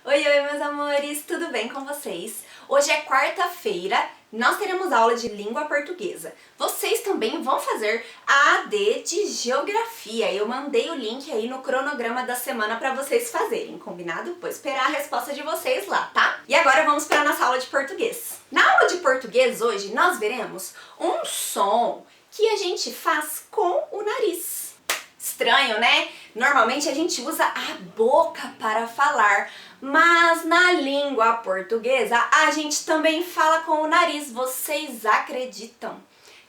Oi, oi, meus amores, tudo bem com vocês? Hoje é quarta-feira, nós teremos aula de língua portuguesa. Vocês também vão fazer a AD de geografia. Eu mandei o link aí no cronograma da semana para vocês fazerem, combinado? Vou esperar a resposta de vocês lá, tá? E agora vamos para a nossa aula de português. Na aula de português hoje nós veremos um som que a gente faz com o nariz. Estranho, né? Normalmente a gente usa a boca para falar, mas na língua portuguesa a gente também fala com o nariz. Vocês acreditam?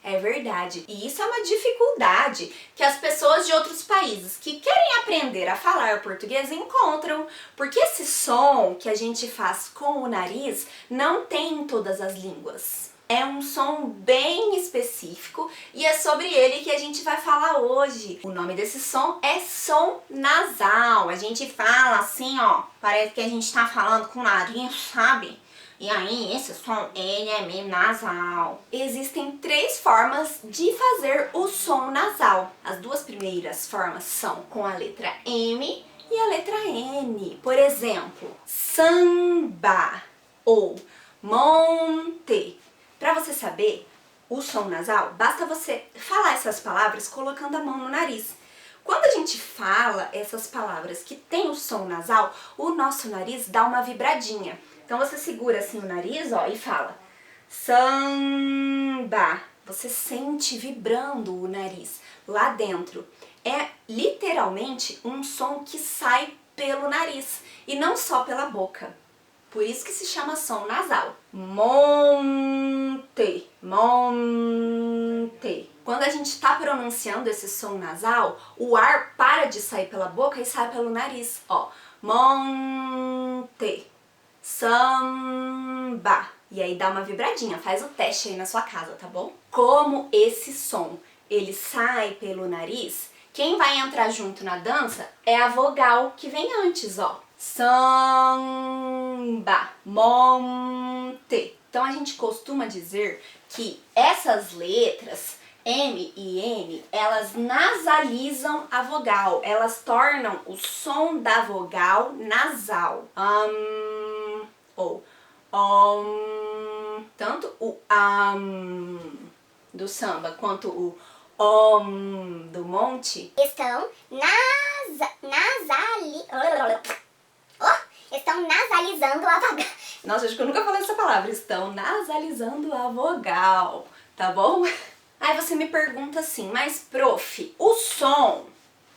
É verdade. E isso é uma dificuldade que as pessoas de outros países que querem aprender a falar português encontram, porque esse som que a gente faz com o nariz não tem em todas as línguas. É um som bem específico e é sobre ele que a gente vai falar hoje. O nome desse som é som nasal. A gente fala assim, ó, parece que a gente tá falando com o nariz, sabe? E aí, esse som, ele é meio nasal. Existem 3 formas de fazer o som nasal. As 2 primeiras formas são com a letra M e a letra N. Por exemplo, samba ou monte. Para você saber o som nasal, basta você falar essas palavras colocando a mão no nariz. Quando a gente fala essas palavras que tem o som nasal, o nosso nariz dá uma vibradinha. Então você segura assim o nariz, ó, e fala samba. Você sente vibrando o nariz lá dentro. É literalmente um som que sai pelo nariz e não só pela boca. Por isso que se chama som nasal. Monte, monte. Quando a gente está pronunciando esse som nasal, o ar para de sair pela boca e sai pelo nariz. Ó, monte, samba. E aí dá uma vibradinha, faz o teste aí na sua casa, tá bom? Como esse som, ele sai pelo nariz, quem vai entrar junto na dança é a vogal que vem antes, ó. Samba, monte. Então a gente costuma dizer que essas letras M e N, elas nasalizam a vogal, elas tornam o som da vogal nasal. Ou tanto o do samba quanto o do monte estão nasalizando a vogal. Nossa, acho que eu nunca falei essa palavra. Estão nasalizando a vogal, tá bom? Aí você me pergunta assim, mas prof, o som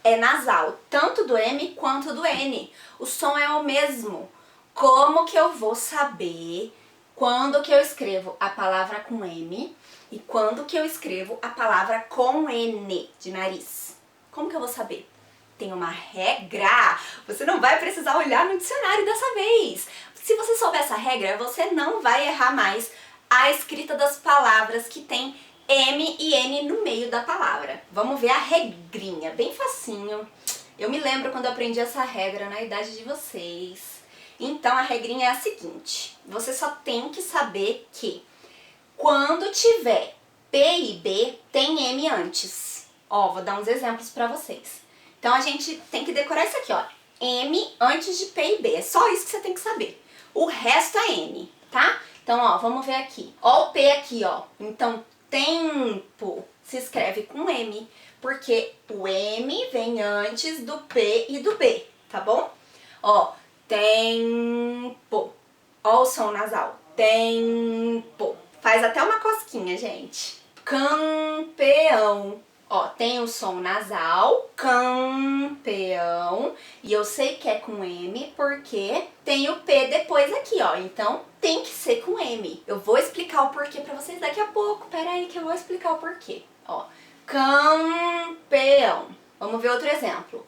é nasal, tanto do M quanto do N. O som é o mesmo. Como que eu vou saber quando que eu escrevo a palavra com M e quando que eu escrevo a palavra com N de nariz? Como que eu vou saber? Tem uma regra. Você não vai precisar olhar no dicionário dessa vez. Se você souber essa regra, você não vai errar mais a escrita das palavras que tem M e N no meio da palavra. Vamos ver a regrinha, bem facinho. Eu me lembro quando eu aprendi essa regra na idade de vocês. Então a regrinha é a seguinte, você só tem que saber que quando tiver P e B, tem M antes. Ó, vou dar uns exemplos pra vocês. Então a gente tem que decorar isso aqui, ó. M antes de P e B. É só isso que você tem que saber. O resto é N, tá? Então, ó, vamos ver aqui. Ó o P aqui, ó. Então, tempo se escreve com M, porque o M vem antes do P e do B, tá bom? Ó, tempo. Ó o som nasal. Tempo. Faz até uma cosquinha, gente. Campeão. Ó, tem o som nasal, campeão, e eu sei que é com M porque tem o P depois aqui, ó, então tem que ser com M. Eu vou explicar o porquê pra vocês daqui a pouco, pera aí que eu vou explicar o porquê. Ó, campeão. Vamos ver outro exemplo.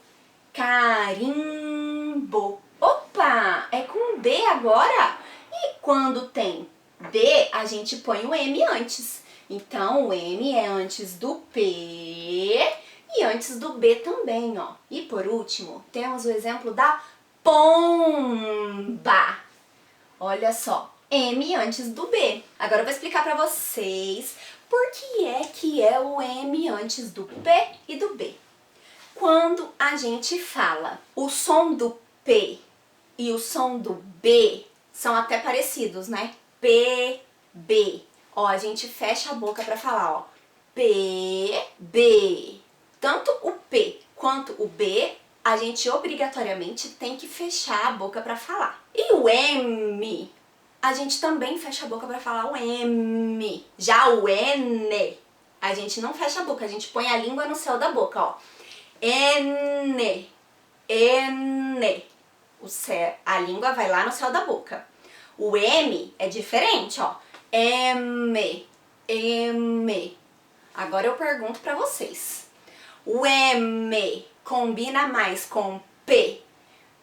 Carimbo. Opa, é com B agora? E quando tem B, a gente põe o M antes. Então, o M é antes do P e antes do B também, ó. E por último, temos o exemplo da pomba. Olha só, M antes do B. Agora eu vou explicar pra vocês por que é o M antes do P e do B. Quando a gente fala o som do P e o som do B são até parecidos, né? P, B. Ó, a gente fecha a boca pra falar, ó. P, B. Tanto o P quanto o B, a gente obrigatoriamente tem que fechar a boca pra falar. E o M, a gente também fecha a boca pra falar o M. Já o N, a gente não fecha a boca, a gente põe a língua no céu da boca, ó. N, N. A língua vai lá no céu da boca. O M é diferente, ó. M, M. Agora eu pergunto pra vocês. O M combina mais com P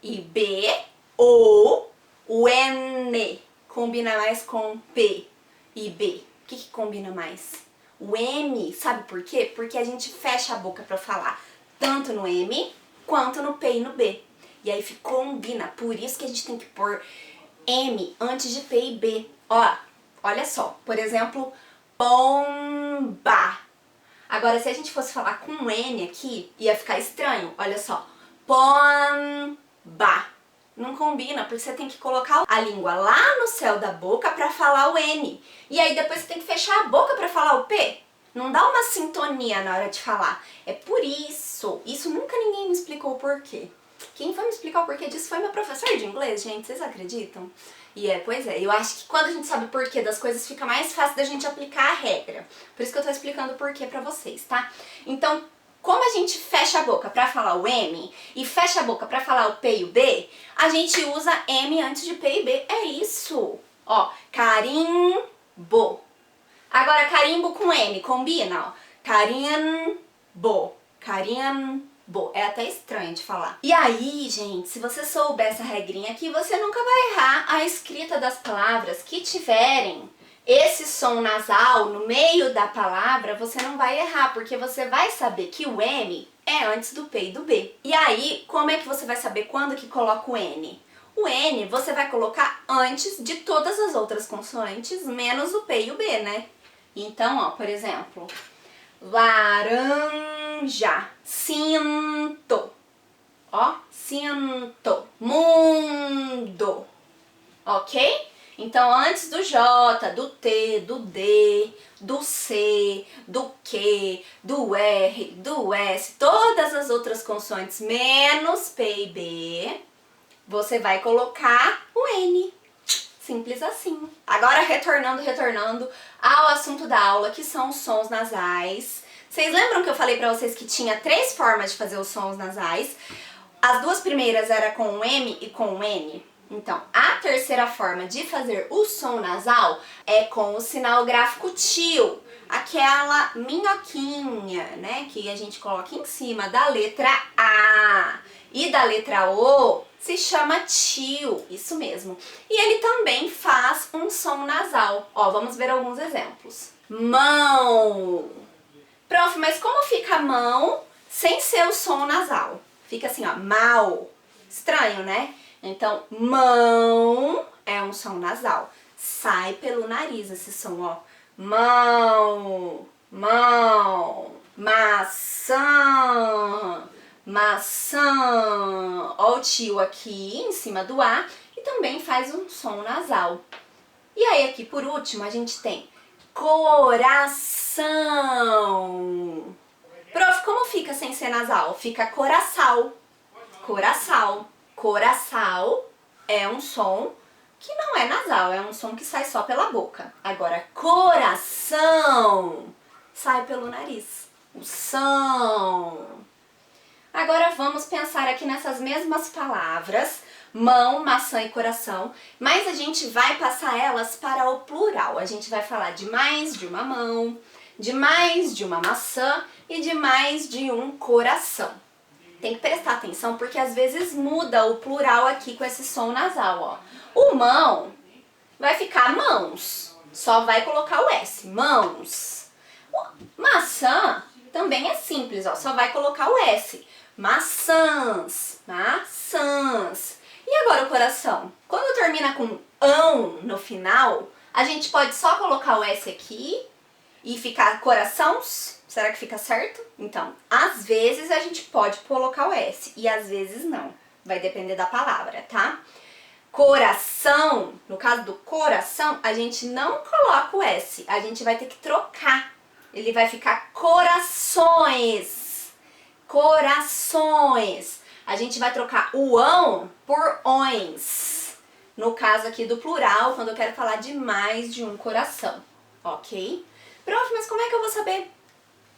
e B ou o N combina mais com P e B? O que combina mais? O M, sabe por quê? Porque a gente fecha a boca pra falar tanto no M quanto no P e no B. E aí combina, por isso que a gente tem que pôr M antes de P e B. Ó, olha só, por exemplo, bomba. Agora, se a gente fosse falar com um N aqui, ia ficar estranho. Olha só, pomba. Não combina, porque você tem que colocar a língua lá no céu da boca pra falar o N. E aí depois você tem que fechar a boca pra falar o P. Não dá uma sintonia na hora de falar. É por isso. Isso nunca ninguém me explicou o porquê. Quem foi me explicar o porquê disso foi meu professor de inglês, gente. Vocês acreditam? Pois é, eu acho que quando a gente sabe o porquê das coisas, fica mais fácil da gente aplicar a regra. Por isso que eu tô explicando o porquê pra vocês, tá? Então, como a gente fecha a boca pra falar o M e fecha a boca pra falar o P e o B, a gente usa M antes de P e B. É isso! Ó, carimbo. Agora, carimbo com M, combina? Ó, carimbo, carimbo. É até estranho de falar. E aí, gente, se você souber essa regrinha aqui, você nunca vai errar a escrita das palavras que tiverem esse som nasal no meio da palavra, você não vai errar, porque você vai saber que o M é antes do P e do B. E aí, como é que você vai saber quando que coloca o N? O N você vai colocar antes de todas as outras consoantes, menos o P e o B, né? Então, ó, por exemplo, laranja, cinto, ó, cinto, mundo, ok? Então, antes do J, do T, do D, do C, do Q, do R, do S, todas as outras consoantes menos P e B, você vai colocar o N. Simples assim. Agora, retornando ao assunto da aula, que são os sons nasais. Vocês lembram que eu falei pra vocês que tinha 3 formas de fazer os sons nasais? As 2 primeiras era com o M e com o N. Então, a terceira forma de fazer o som nasal é com o sinal gráfico tio, aquela minhoquinha, né, que a gente coloca em cima da letra A e da letra O, se chama tio, isso mesmo. E ele também faz um som nasal. Ó, vamos ver alguns exemplos. Mão. Prof, mas como fica mão sem ser o som nasal? Fica assim, ó, mal. Estranho, né? Então, mão é um som nasal. Sai pelo nariz esse som, ó. Mão, mão. Maçã, maçã. Ó o tio aqui em cima do A e também faz um som nasal. E aí aqui por último a gente tem coração. Prof, como fica sem ser nasal? Fica coraçal. Coraçal. Coraçal é um som que não é nasal, é um som que sai só pela boca. Agora, coração sai pelo nariz. O som. Agora vamos pensar aqui nessas mesmas palavras, mão, maçã e coração, mas a gente vai passar elas para o plural. A gente vai falar de mais de uma mão, de mais de uma maçã e de mais de um coração. Tem que prestar atenção porque às vezes muda o plural aqui com esse som nasal, ó. O mão vai ficar mãos, só vai colocar o S, mãos. Maçã também é simples, ó, só vai colocar o S, maçãs, maçãs. E agora o coração? Quando termina com ão no final, a gente pode só colocar o S aqui e ficar corações. Será que fica certo? Então, às vezes a gente pode colocar o S e às vezes não. Vai depender da palavra, tá? Coração, no caso do coração, a gente não coloca o S, a gente vai ter que trocar. Ele vai ficar corações. Corações. A gente vai trocar o ão por ões. No caso aqui do plural, quando eu quero falar de mais de um coração. Ok? Prof, mas como é que eu vou saber?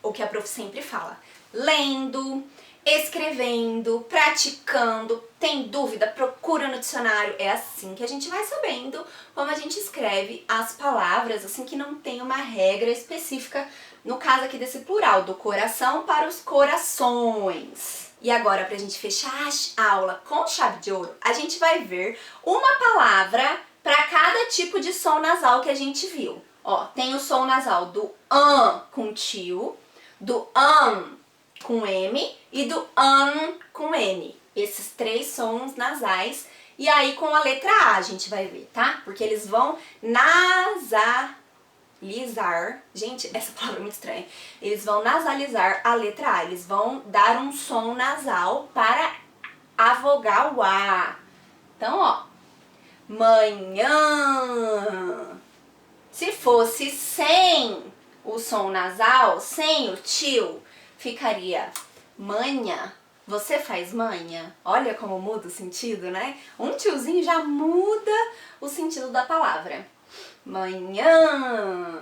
O que a prof sempre fala. Lendo, escrevendo, praticando. Tem dúvida? Procura no dicionário. É assim que a gente vai sabendo como a gente escreve as palavras, assim que não tem uma regra específica, no caso aqui desse plural, do coração para os corações. E agora, pra gente fechar a aula com chave de ouro, a gente vai ver uma palavra para cada tipo de som nasal que a gente viu. Ó, tem o som nasal do an com tio, do com M e do an com N. Esses três sons nasais. E aí com a letra A a gente vai ver, tá? Porque eles vão nasalizar. Gente, essa palavra é muito estranha. Eles vão nasalizar a letra A. Eles vão dar um som nasal para a vogal A. Então, ó. Manhã. Se fosse sem o som nasal, sem o tio, ficaria manha. Você faz manha? Olha como muda o sentido, né? Um tiozinho já muda o sentido da palavra. Manhã.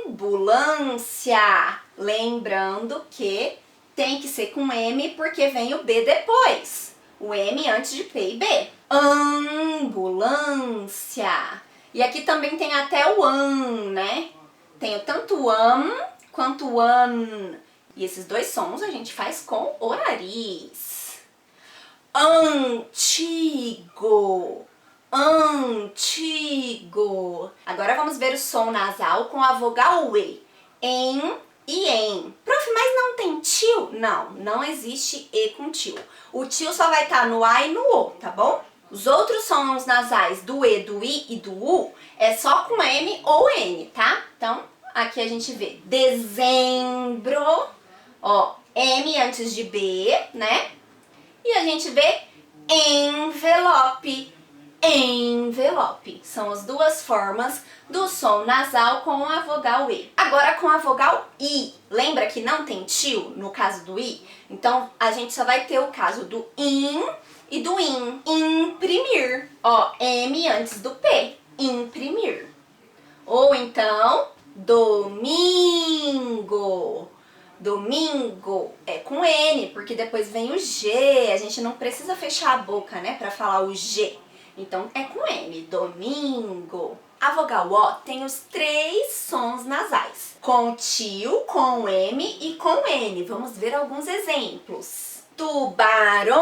Ambulância. Lembrando que tem que ser com M porque vem o B depois. O M antes de P e B. Ambulância. E aqui também tem até o an, né? Tem tanto o quanto o an. E esses dois sons a gente faz com o nariz. Antigo. Antigo. Agora vamos ver o som nasal com a vogal E. Em e em. Prof, mas não tem tio? Não, não existe E com tio. O tio só vai estar no A e no O, tá bom? Os outros sons nasais do E, do I e do U é só com M ou N, tá? Então, aqui a gente vê dezembro, ó, M antes de B, né? E a gente vê envelope, envelope. São as duas formas do som nasal com a vogal E. Agora com a vogal I. Lembra que não tem tio no caso do I? Então, a gente só vai ter o caso do IN e do IN. Imprimir. Ó, M antes do P. Imprimir. Ou então, domingo. Domingo é com N, porque depois vem o G. A gente não precisa fechar a boca, né, pra falar o G. Então, é com M. Domingo. A vogal O tem os três sons nasais. Com tio, com M e com N. Vamos ver alguns exemplos. Tubarões.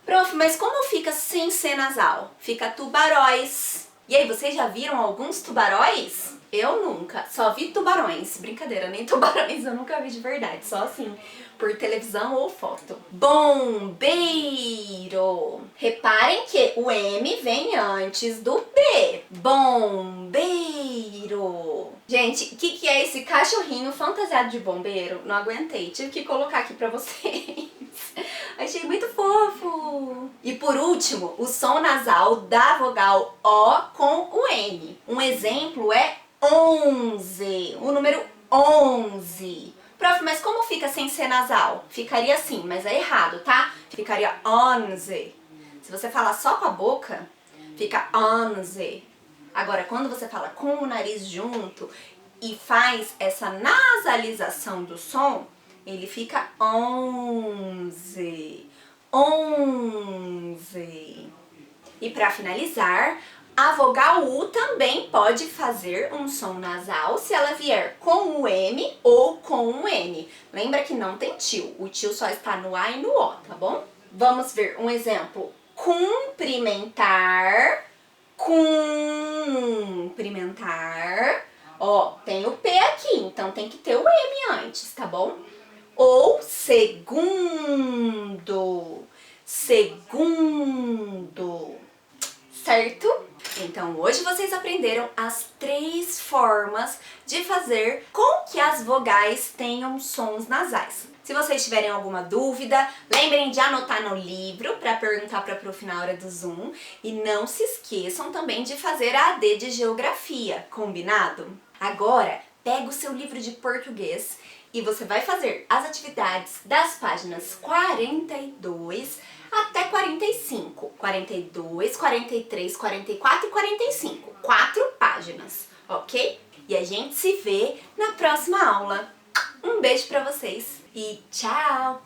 Prof, mas como fica sem ser nasal? Fica tubaróis. E aí, vocês já viram alguns tubaróis? Eu nunca, só vi tubarões. Brincadeira, nem tubarões eu nunca vi de verdade, só assim, por televisão ou foto. Bombeiro. Reparem que o M vem antes do B. Bombeiro. Gente, o que é esse cachorrinho fantasiado de bombeiro? Não aguentei, tive que colocar aqui pra vocês. Achei muito fofo. E por último, o som nasal da vogal O com o N. Um exemplo é 11, o número 11. Prof, mas como fica sem ser nasal? Ficaria assim, mas é errado, tá? Ficaria 11. Se você falar só com a boca, fica 11. Agora, quando você fala com o nariz junto e faz essa nasalização do som, ele fica 11. 11. E para finalizar, a vogal U também pode fazer um som nasal se ela vier com o M ou com o N. Lembra que não tem tio, o tio só está no A e no O, tá bom? Vamos ver um exemplo. Cumprimentar, cumprimentar. Ó, tem o P aqui, então tem que ter o M antes, tá bom? Ou segundo, segundo, certo? Então, hoje vocês aprenderam as 3 formas de fazer com que as vogais tenham sons nasais. Se vocês tiverem alguma dúvida, lembrem de anotar no livro para perguntar para a prof na hora do Zoom. E não se esqueçam também de fazer a AD de Geografia, combinado? Agora, pega o seu livro de português e você vai fazer as atividades das páginas 42 até 45. 42, 43, 44 e 45. 4 páginas, ok? E a gente se vê na próxima aula. Um beijo pra vocês e tchau!